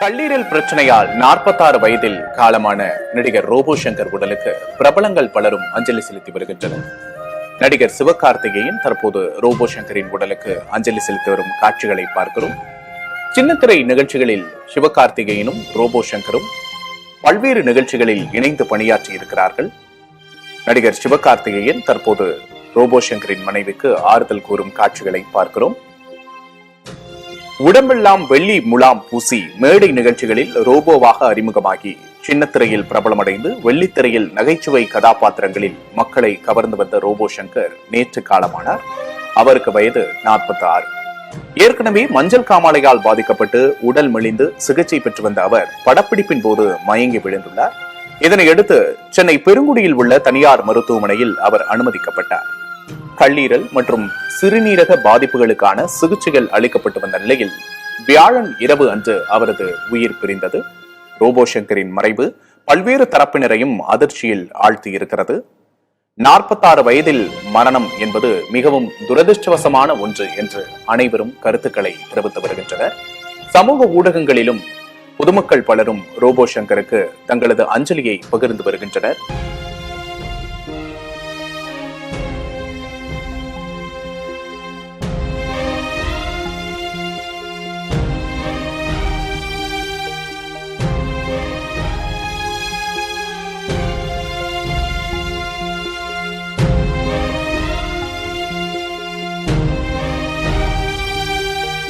கல்லீரல் பிரச்சனையால் 46 வயதில் காலமான நடிகர் ரோபோ சங்கர் உடலுக்கு பிரபலங்கள் பலரும் அஞ்சலி செலுத்தி வருகின்றனர். நடிகர் சிவகார்த்திகேயன் தற்போது ரோபோ சங்கரின் உடலுக்கு அஞ்சலி செலுத்தி வரும் காட்சிகளை பார்க்கிறோம். சின்னத்திரை நிகழ்ச்சிகளில் சிவகார்த்திகேயனும் ரோபோ சங்கரும் பல்வேறு நிகழ்ச்சிகளில் இணைந்து பணியாற்றி இருக்கிறார்கள். நடிகர் சிவகார்த்திகேயன் தற்போது ரோபோ சங்கரின் மனைவிக்கு ஆறுதல் கூறும் காட்சிகளை பார்க்கிறோம். உடம்பெல்லாம் வெள்ளி முலாம் பூசி மேடை நிகழ்ச்சிகளில் ரோபோவாக அறிமுகமாகி சின்னத்திரையில் பிரபலமடைந்து வெள்ளித்திரையில் நகைச்சுவை கதாபாத்திரங்களில் மக்களை கவர்ந்து வந்த ரோபோ சங்கர் நேற்று காலமானார். அவருக்கு வயது 46. ஏற்கனவே மஞ்சள் காமாலையால் பாதிக்கப்பட்டு உடல் மெலிந்து சிகிச்சை பெற்று வந்த அவர் படப்பிடிப்பின் போது மயங்கி விழுந்துள்ளார். இதனையடுத்து சென்னை பெருங்குடியில் உள்ள தனியார் மருத்துவமனையில் அவர் அனுமதிக்கப்பட்டார். கல்லீரல் மற்றும் சிறுநீரக பாதிப்புகளுக்கான சிகிச்சைகள் அளிக்கப்பட்டு வந்த நிலையில் வியாழன் இரவு அன்று அவரது உயிர் பிரிந்தது. ரோபோ சங்கரின் மறைவு பல்வேறு தரப்பினரையும் அதிர்ச்சியில் ஆழ்த்தியிருக்கிறது. 46 வயதில் மரணம் என்பது மிகவும் துரதிருஷ்டவசமான ஒன்று என்று அனைவரும் கருத்துக்களை தெரிவித்து வருகின்றனர். சமூக ஊடகங்களிலும் பொதுமக்கள் பலரும் ரோபோ சங்கருக்கு தங்களது அஞ்சலியை பகிர்ந்து வருகின்றனர்.